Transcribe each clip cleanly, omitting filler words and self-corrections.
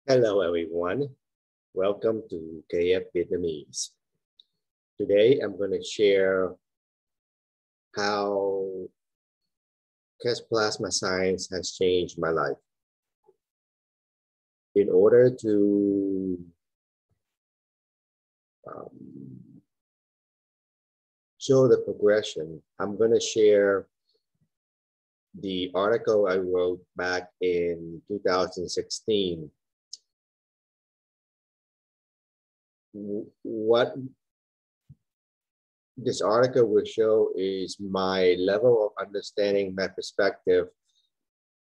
Hello, everyone. Welcome to KF Vietnamese. Today, I'm going to share how Keshe plasma science has changed my life. In order to show the progression, I'm going to share the article I wrote back in 2016. What this article will show is my level of understanding, my perspective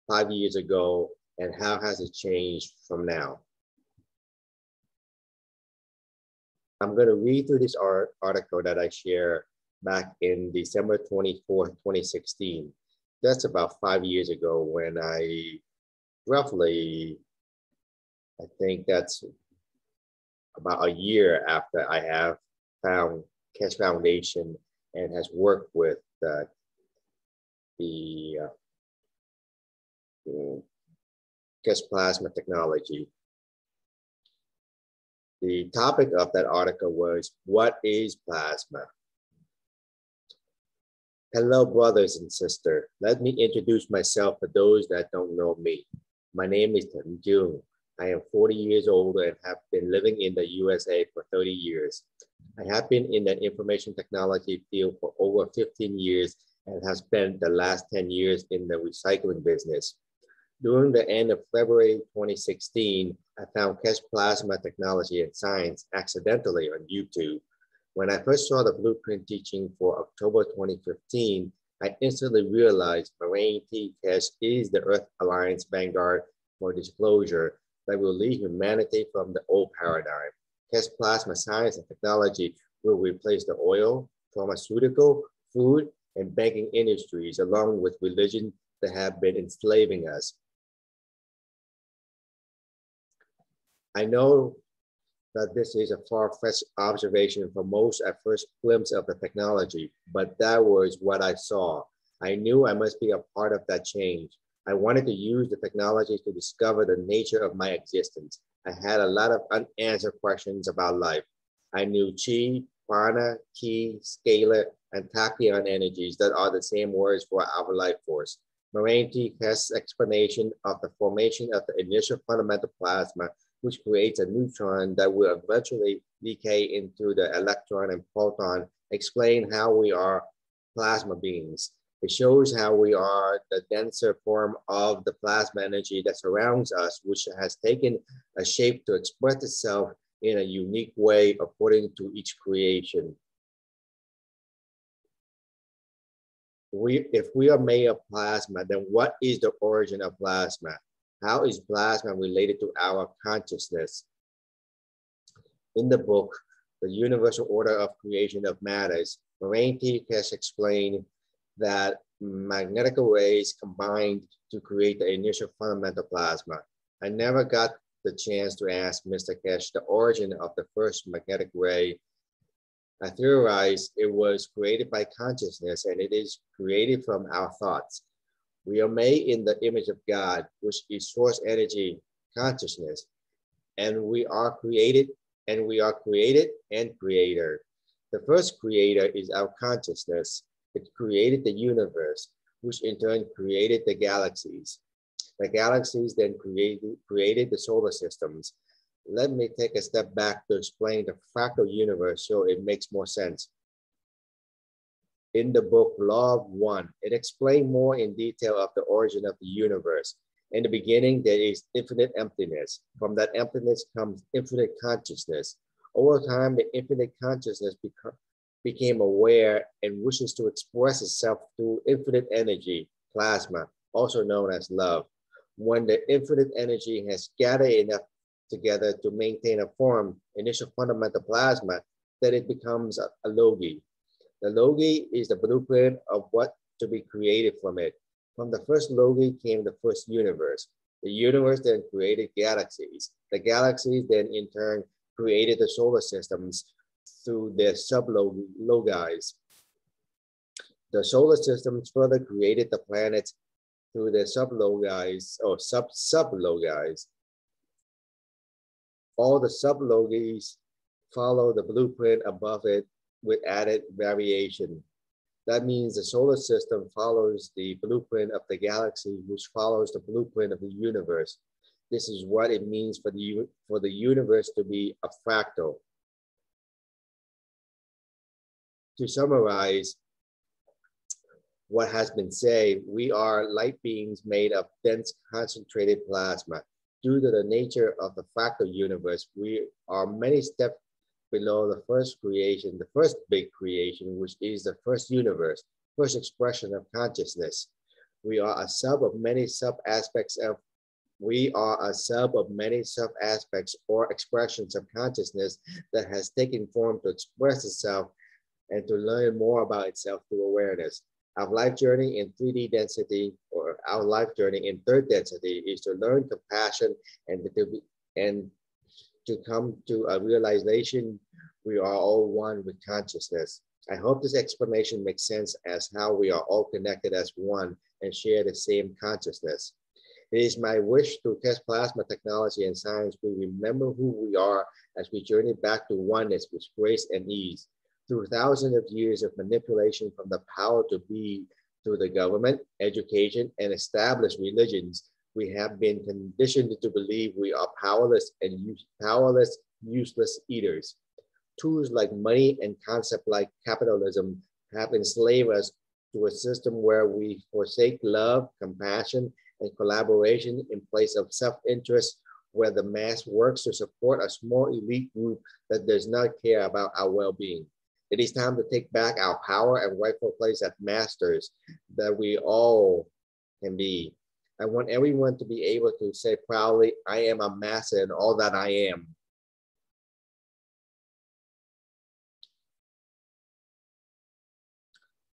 5 years ago, and how has it changed from now. I'm going to read through this article that I shared back in December 24th, 2016. That's about 5 years ago when I think that's about a year after I have found Keshe Foundation and has worked with the Keshe plasma technology. The topic of that article was, what is plasma? Hello, brothers and sisters. Let me introduce myself for those that don't know me. My name is Nhiên. I am 40 years old and have been living in the USA for 30 years. I have been in the information technology field for over 15 years and have spent the last 10 years in the recycling business. During the end of February 2016, I found Keshe plasma technology and science accidentally on YouTube. When I first saw the blueprint teaching for October 2015, I instantly realized Keshe is the Earth Alliance vanguard for disclosure that will lead humanity from the old paradigm. Keshe plasma science and technology will replace the oil, pharmaceutical, food, and banking industries, along with religion that have been enslaving us. I know that this is a far-fetched observation for most at first glimpse of the technology, but that was what I saw. I knew I must be a part of that change. I wanted to use the technology to discover the nature of my existence. I had a lot of unanswered questions about life. I knew chi, prana, ki, scalar, and tachyon energies that are the same words for our life force. Keshe's explanation of the formation of the initial fundamental plasma, which creates a neutron that will eventually decay into the electron and proton, explain how we are plasma beings. It shows how we are the denser form of the plasma energy that surrounds us, which has taken a shape to express itself in a unique way according to each creation. If we are made of plasma, then what is the origin of plasma? How is plasma related to our consciousness? In the book, The Universal Order of Creation of Matters, Keshe explained that magnetic rays combined to create the initial fundamental plasma. I never got the chance to ask Mr. Keshe the origin of the first magnetic ray. I theorized it was created by consciousness, and it is created from our thoughts. We are made in the image of God, which is source energy, consciousness, and we are created and creator. The first creator is our consciousness. It created the universe, which in turn created the galaxies. The galaxies then created the solar systems. Let me take a step back to explain the fractal universe so it makes more sense. In the book Law of One, it explained more in detail of the origin of the universe. In the beginning, there is infinite emptiness. From that emptiness comes infinite consciousness. Over time, the infinite consciousness became aware and wishes to express itself through infinite energy, plasma, also known as love. When the infinite energy has gathered enough together to maintain a form, initial fundamental plasma, then it becomes a logi. The logi is the blueprint of what to be created from it. From the first logi came the first universe. The universe then created galaxies. The galaxies then in turn created the solar systems through their sublogis. The solar systems further created the planets through their sublogis or sublogis. All the sub-logis follow the blueprint above it with added variation. That means the solar system follows the blueprint of the galaxy, which follows the blueprint of the universe. This is what it means for the universe to be a fractal. To summarize what has been said, we are light beings made of dense concentrated plasma. Due to the nature of the fractal universe, we are many steps below the first creation, the first big creation, which is the first universe, first expression of consciousness. We are a sub of many sub-aspects or expressions of consciousness that has taken form to express itself and to learn more about itself through awareness. Our life journey in 3D density, or our life journey in third density, is to learn compassion and to come to a realization we are all one with consciousness. I hope this explanation makes sense as how we are all connected as one and share the same consciousness. It is my wish through test plasma technology and science we remember who we are as we journey back to oneness with grace and ease. Through thousands of years of manipulation from the power to be through the government, education, and established religions, we have been conditioned to believe we are powerless and useless eaters. Tools like money and concepts like capitalism have enslaved us to a system where we forsake love, compassion, and collaboration in place of self-interest, where the mass works to support a small elite group that does not care about our well-being. It is time to take back our power and rightful place as masters that we all can be. I want everyone to be able to say proudly, I am a master in all that I am.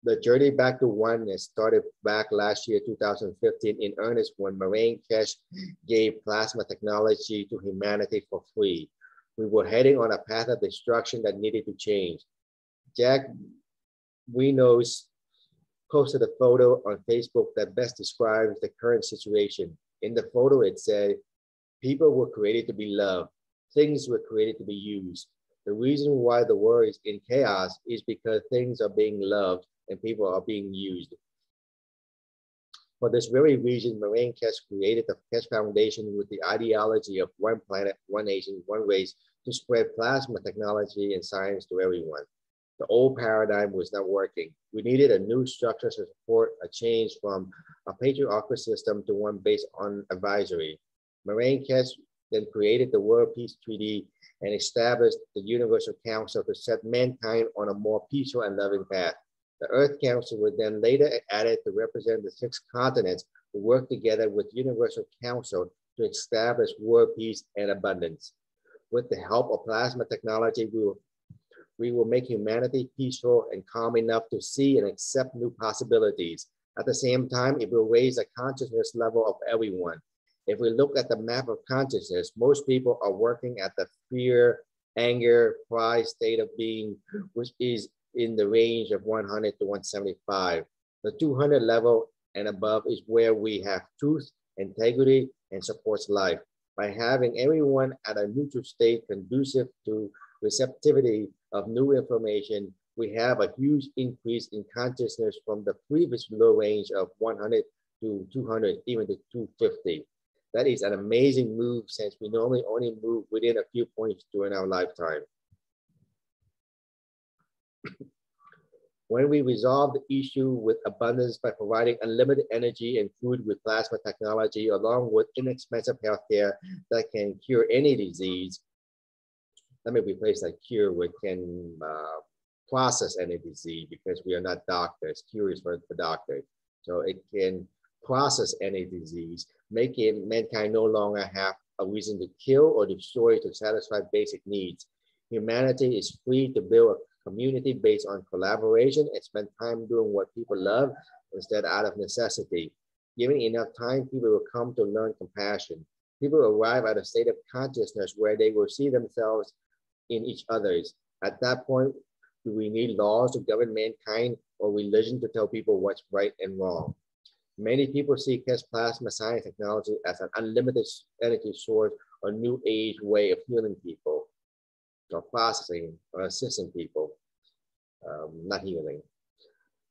The journey back to oneness started back last year, 2015, in earnest when Keshe gave plasma technology to humanity for free. We were heading on a path of destruction that needed to change. Jack Winos posted a photo on Facebook that best describes the current situation. In the photo, it said, people were created to be loved. Things were created to be used. The reason why the world is in chaos is because things are being loved and people are being used. For this very reason, Keshe created the Keshe Foundation with the ideology of one planet, one nation, one race to spread plasma technology and science to everyone. The old paradigm was not working. We needed a new structure to support a change from a patriarchal system to one based on advisory. Keshe then created the World Peace Treaty and established the Universal Council to set mankind on a more peaceful and loving path. The Earth Council was then later added to represent the 6 continents who work together with Universal Council to establish world peace and abundance. With the help of plasma technology, we will make humanity peaceful and calm enough to see and accept new possibilities. At the same time, it will raise the consciousness level of everyone. If we look at the map of consciousness, most people are working at the fear, anger, pride state of being, which is in the range of 100 to 175. The 200 level and above is where we have truth, integrity, and supports life. By having everyone at a neutral state conducive to receptivity of new information, we have a huge increase in consciousness from the previous low range of 100 to 200, even to 250. That is an amazing move since we normally only move within a few points during our lifetime. When we resolve the issue with abundance by providing unlimited energy and food with plasma technology, along with inexpensive healthcare that can cure any disease, let me replace that cure with can process any disease, because we are not doctors. Cure is for the doctor. So it can process any disease, making mankind no longer have a reason to kill or destroy to satisfy basic needs. Humanity is free to build a community based on collaboration and spend time doing what people love instead out of necessity. Given enough time, people will come to learn compassion. People will arrive at a state of consciousness where they will see themselves in each other's. At that point, do we need laws to govern mankind or religion to tell people what's right and wrong? Many people see Keshe plasma science technology as an unlimited energy source a new age way of healing people, or processing, or assisting people, not healing.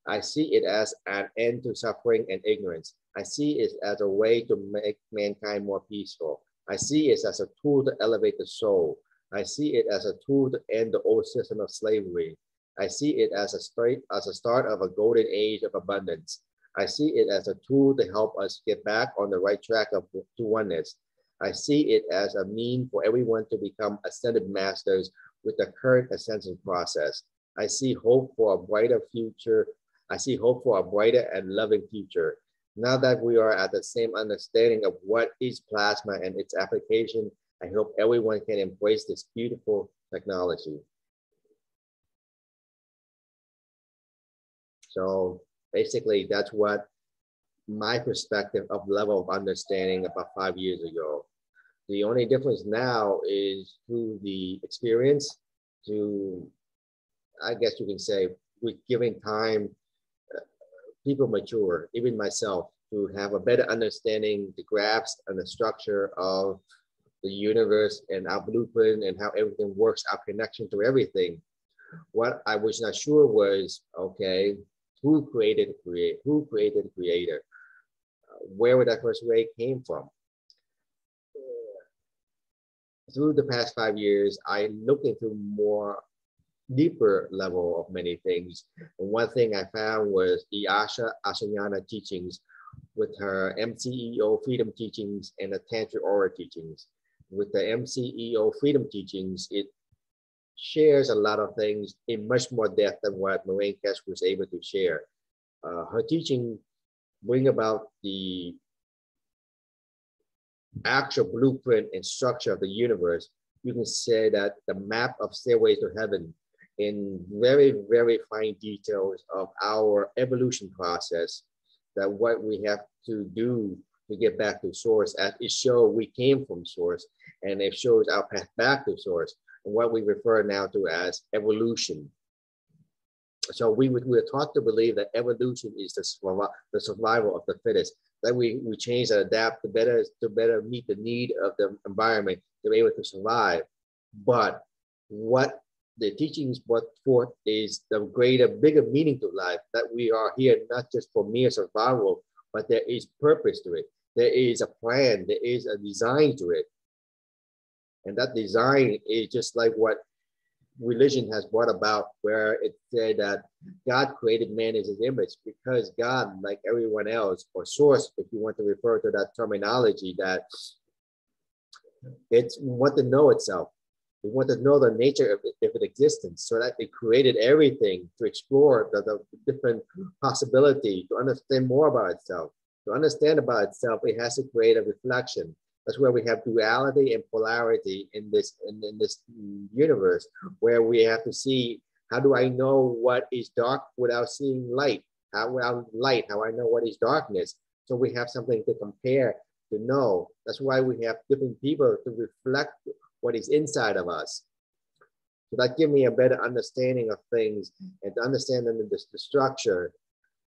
I see it as an end to suffering and ignorance. I see it as a way to make mankind more peaceful. I see it as a tool to elevate the soul. I see it as a tool to end the old system of slavery. I see it as a start of a golden age of abundance. I see it as a tool to help us get back on the right track to oneness. I see it as a mean for everyone to become ascended masters with the current ascension process. I see hope for a brighter future. I see hope for a brighter and loving future. Now that we are at the same understanding of what is plasma and its application, I hope everyone can embrace this beautiful technology. So basically, that's what my perspective of level of understanding about 5 years ago. The only difference now is through the experience, to, I guess you can say, with giving time, people mature, even myself, to have a better understanding, the grasp and the structure of the universe and our blueprint and how everything works, our connection to everything. What I was not sure was, okay, who created the creator? Where would that first ray came from? Through the past 5 years, I looked into more deeper level of many things. And one thing I found was the Asanyana teachings with her MCEO freedom teachings and the Tantra Aura teachings. With the MCEO freedom teachings, it shares a lot of things in much more depth than what Moraine Keshe was able to share. Her teaching bring about the actual blueprint and structure of the universe. You can say that the map of stairways to heaven in very, very fine details of our evolution process, that what we have to do to get back to source, as it shows we came from source, and it shows our path back to source, and what we refer now to as evolution. So we're taught to believe that evolution is the survival of the fittest, that we change and adapt to better meet the need of the environment to be able to survive. But what the teachings brought forth is the greater, bigger meaning to life, that we are here not just for mere survival, but there is purpose to it. There is a plan, there is a design to it. And that design is just like what religion has brought about, where it said that God created man as his image, because God, like everyone else, or source, if you want to refer to that terminology, that it's want to know itself. We want to know the nature of its existence, so that it created everything to explore the different possibility, to understand more about itself. To understand about itself, it has to create a reflection. That's where we have duality and polarity in this universe, where we have to see, how do I know what is dark without seeing light? How I know what is darkness? So we have something to compare, to know. That's why we have different people to reflect what is inside of us. So that gives me a better understanding of things and to understand them in the structure.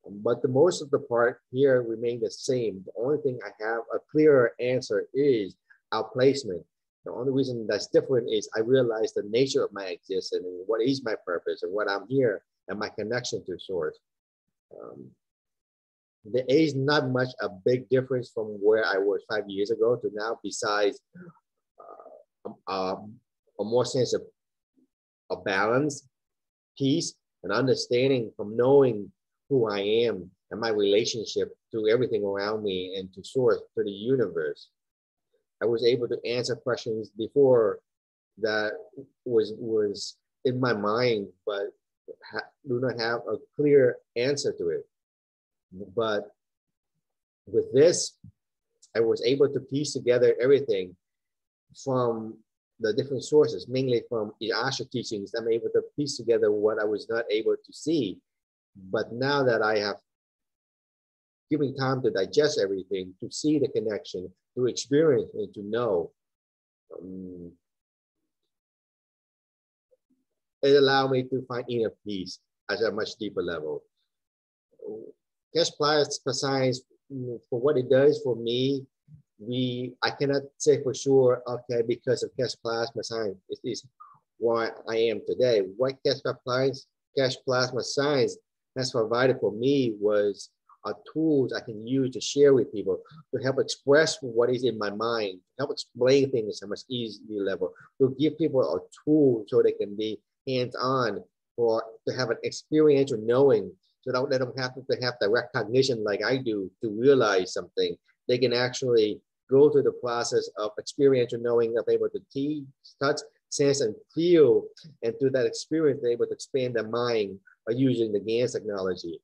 But the most of the part here remain the same. The only thing I have a clearer answer is our placement. The only reason that's different is I realize the nature of my existence and what is my purpose and what I'm here and my connection to source. There is not much a big difference from where I was 5 years ago to now, besides a more sense of a balance, peace, and understanding from knowing who I am and my relationship to everything around me and to source, to the universe. I was able to answer questions before that was in my mind, but do not have a clear answer to it. But with this, I was able to piece together everything from the different sources, mainly from the Asha teachings. I'm able to piece together what I was not able to see. But now that I have given time to digest everything, to see the connection, to experience and to know, it allowed me to find inner peace at a much deeper level. Keshe plasma science, for what it does for me, I cannot say for sure, okay, because of Keshe plasma science, it is what I am today. What Keshe plasma science has provided for me was tools I can use to share with people, to help express what is in my mind, help explain things at a much easier level, to give people a tool so they can be hands-on, or to have an experiential knowing, so that they don't have to have direct cognition like I do to realize something. They can actually go through the process of experiential knowing, of able to touch, sense, and feel, and through that experience, they're able to expand their mind by using the GANs technology.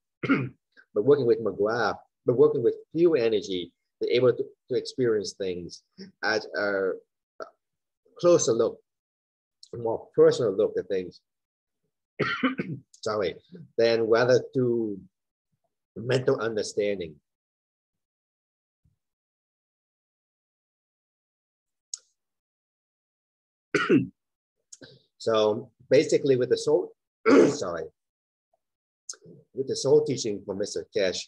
But working with McGrath, but working with few energy, they're able to experience things at a closer look, a more personal look at things. Sorry, than rather to mental understanding. So basically with the soul, sorry, with the soul teaching from Mr. Keshe,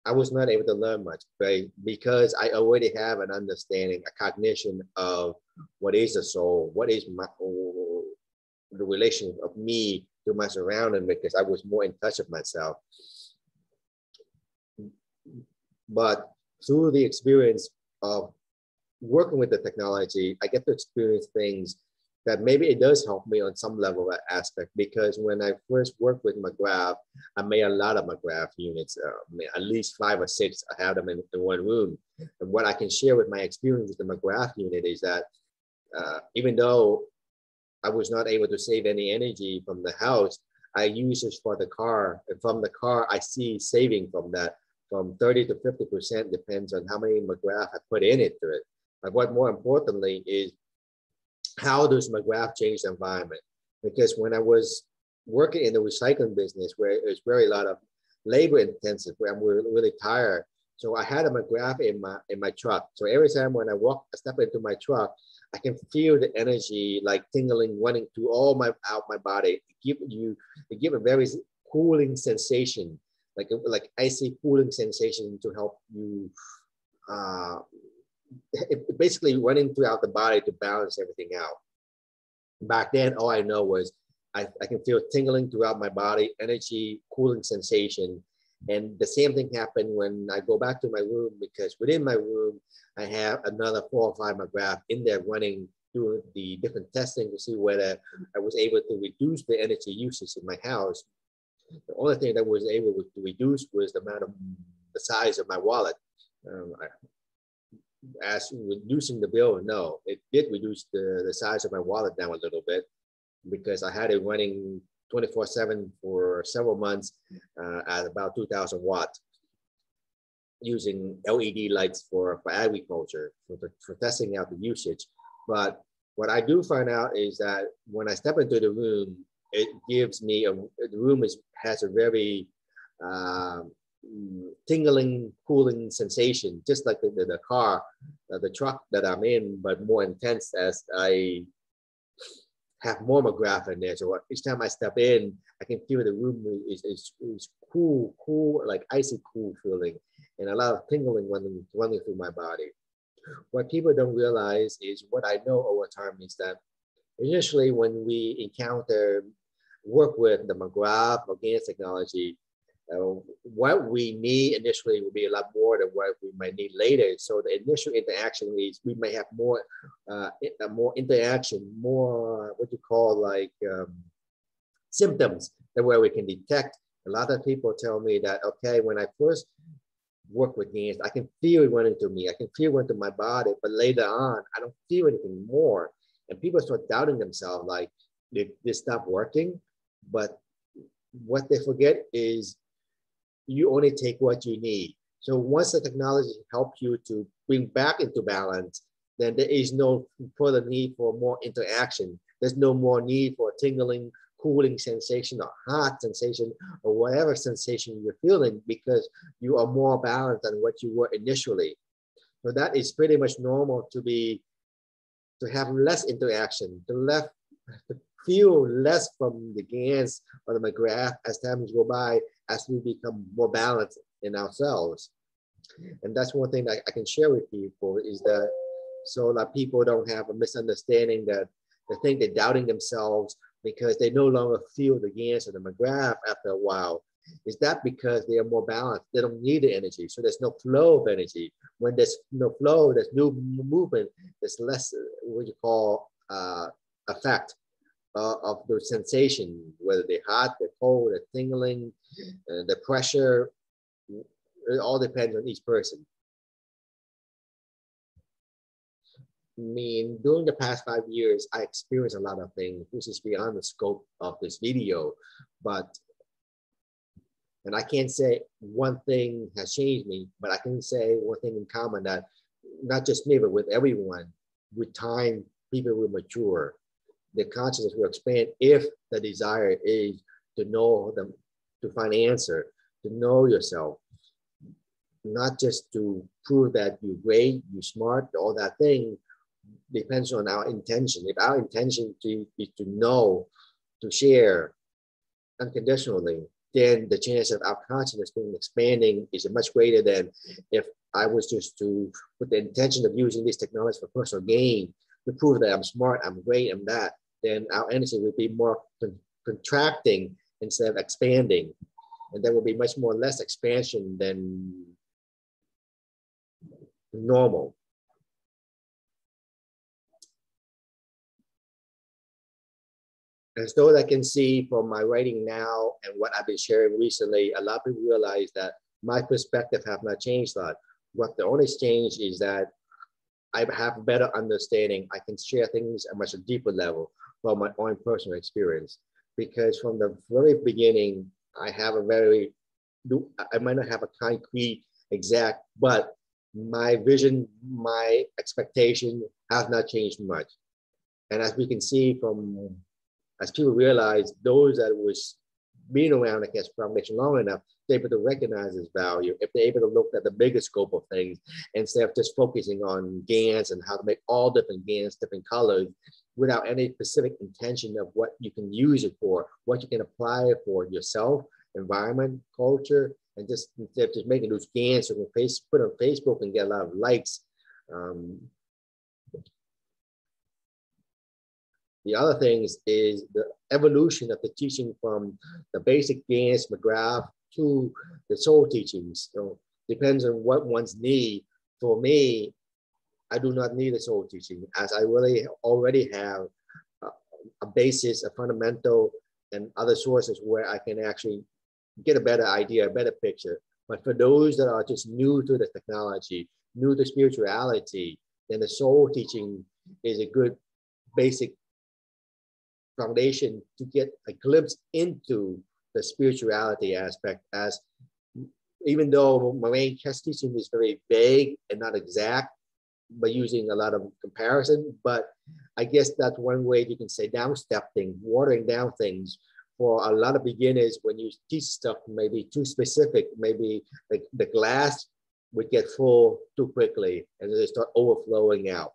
I was not able to learn much, right? Because I already have an understanding, a cognition of what is the soul, what is the relation of me to my surrounding, because I was more in touch with myself. But through the experience of working with the technology, I get to experience things that maybe it does help me on some level of aspect, because when I first worked with McGrath, I made a lot of McGrath units, at least 5 or 6. I have them in one room. And what I can share with my experience with the McGrath unit is that even though I was not able to save any energy from the house, I use it for the car. And from the car, I see saving from that, from 30 to 50%, depends on how many McGrath I put in it to it. But what more importantly is, how does McGrath change the environment? Because when I was working in the recycling business, where it's very a lot of labor intensive, where I'm really tired, so I had a McGrath in my truck. So every time when I step into my truck, I can feel the energy like tingling, running through all out my body. It give a very cooling sensation, like icy cooling sensation to help you. It basically running throughout the body to balance everything out. Back then, all I know was I can feel tingling throughout my body, energy, cooling sensation. And the same thing happened when I go back to my room, because within my room, I have another 4 or 5 McGrath in there running through the different testing to see whether I was able to reduce the energy usage in my house. The only thing that was able to reduce was the size of my wallet. As reducing the bill, no, it did reduce the size of my wallet down a little bit, because I had it running 24/7 for several months at about 2,000 watts, using LED lights for agriculture, for testing out the usage. But what I do find out is that when I step into the room, it gives me the room has a very tingling, cooling sensation, just like the car, the truck that I'm in, but more intense as I have more McGrath in there. So each time I step in, I can feel the room is cool, like icy cool feeling, and a lot of tingling running through my body. What people don't realize is, what I know over time is that initially when we work with the McGrath or GANs technology, what we need initially will be a lot more than what we might need later. So the initial interaction is we may have more interaction, more what you call like symptoms that where we can detect. A lot of people tell me that, okay, when I first work with GANs, I can feel it running through me. I can feel it running through my body, but later on, I don't feel anything more. And people start doubting themselves, like, did this stop working? But what they forget is you only take what you need. So once the technology helps you to bring back into balance, then there is no further need for more interaction. There's no more need for tingling, cooling sensation or hot sensation or whatever sensation you're feeling, because you are more balanced than what you were initially. So that is pretty much normal to have less interaction, to feel less from the GANs or the McGrath as time go by, as we become more balanced in ourselves. And that's one thing that I can share with people is that so that people don't have a misunderstanding that they think they're doubting themselves because they no longer feel the answer, the McGrath after a while. Is that because they are more balanced? They don't need the energy. So there's no flow of energy. When there's no flow, there's no movement, there's less what you call effect of the sensation, whether they're hot, they're cold, they're tingling, the pressure. It all depends on each person. I mean, during the past 5 years, I experienced a lot of things, which is beyond the scope of this video. And I can't say one thing has changed me, but I can say one thing in common that not just me, but with everyone, with time, people will mature. The consciousness will expand if the desire is to know them, to find an answer, to know yourself, not just to prove that you're great, you're smart, all that thing depends on our intention. If our intention is to know, to share unconditionally, then the chance of our consciousness being expanding is much greater than if I was just to put the intention of using this technology for personal gain, to prove that I'm smart, I'm great, I'm that, then our energy will be more contracting instead of expanding. And there will be much more less expansion than normal. As though I can see from my writing now and what I've been sharing recently, a lot of people realize that my perspective have not changed a lot. What the only change is that I have a better understanding. I can share things at a much deeper level from my own personal experience. Because from the very beginning, I might not have a concrete exact, but my vision, my expectation has not changed much. And as we can see as people realize, those that was being around the Keshe Foundation long enough, they're able to recognize this value. If they're able to look at the bigger scope of things instead of just focusing on GANs and how to make all different GANs, different colors, without any specific intention of what you can use it for, what you can apply it for yourself, environment, culture, and just instead of just making those GANs so you can put on Facebook and get a lot of likes. The other things is the evolution of the teaching from the basic GANs, McGrath, to the soul teachings. So depends on what one's need. For me, I do not need a soul teaching, as I really already have a basis, a fundamental, and other sources where I can actually get a better idea, a better picture. But for those that are just new to the technology, new to spirituality, then the soul teaching is a good basic foundation to get a glimpse into the spirituality aspect, as even though my main Keshe teaching is very vague and not exact, but using a lot of comparison, but I guess that's one way you can say downstep things, watering down things. For a lot of beginners, when you teach stuff maybe too specific, maybe like the glass would get full too quickly and they start overflowing out.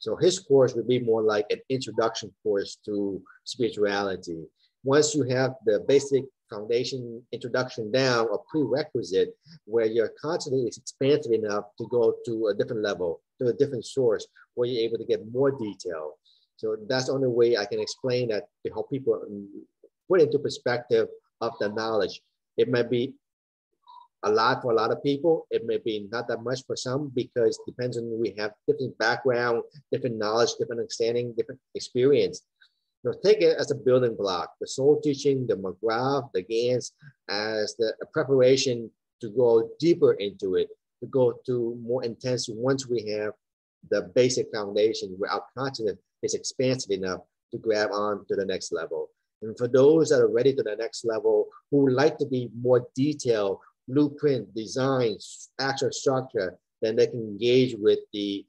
So his course would be more like an introduction course to spirituality. Once you have the basic foundation introduction down, or prerequisite, where your consciousness is expansive enough to go to a different level, to a different source, where you're able to get more detail. So that's the only way I can explain that to help people put into perspective of the knowledge. It might be a lot for a lot of people. It may be not that much for some, because it depends on, we have different background, different knowledge, different understanding, different experience. You know, take it as a building block, the soul teaching, the McGrath, the GANs, as a preparation to go deeper into it, to go to more intense once we have the basic foundation where our consciousness is expansive enough to grab on to the next level. And for those that are ready to the next level, who would like to be more detailed, blueprint, design, actual structure, then they can engage with the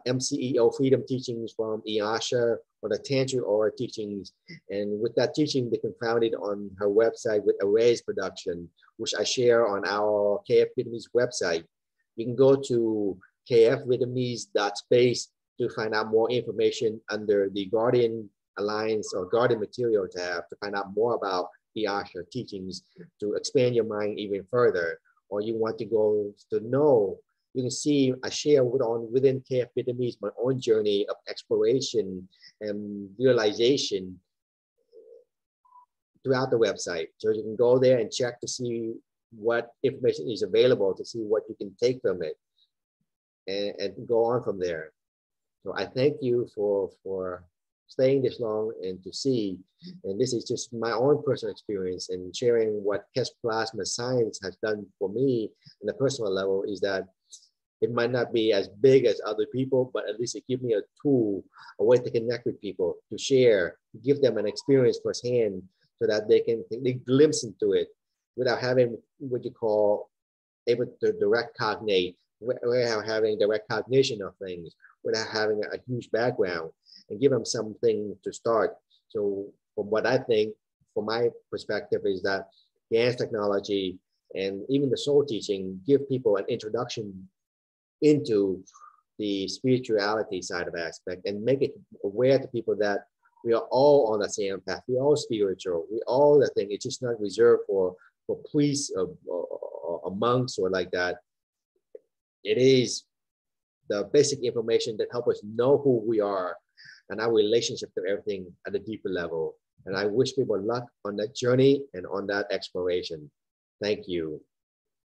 MCEO freedom teachings from Iasha, or the Tantra Aura teachings. And with that teaching, they can find it on her website with Array's production, which I share on our KF Vietnamese website. You can go to kfvietnamese.space to find out more information under the Guardian Alliance or Guardian Material tab to find out more about Iasha teachings, to expand your mind even further. or you want to go to know, you can see I share within KF Vietnamese my own journey of exploration and realization throughout the website. So you can go there and check to see what information is available, to see what you can take from it, and go on from there. So I thank you for staying this long and to see, and this is just my own personal experience and sharing what Keshe plasma science has done for me on a personal level, is that it might not be as big as other people, but at least it gives me a tool, a way to connect with people, to share, to give them an experience firsthand so that they glimpse into it without having what you call able to direct cognate, without having direct cognition of things, without having a huge background, and give them something to start. So from what I think, from my perspective, is that dance technology and even the soul teaching give people an introduction into the spirituality side of aspect, and make it aware to people that we are all on the same path. We're all spiritual. We all the thing. It's just not reserved for priests or monks or like that. It is the basic information that help us know who we are and our relationship to everything at a deeper level. And I wish people luck on that journey and on that exploration. Thank you.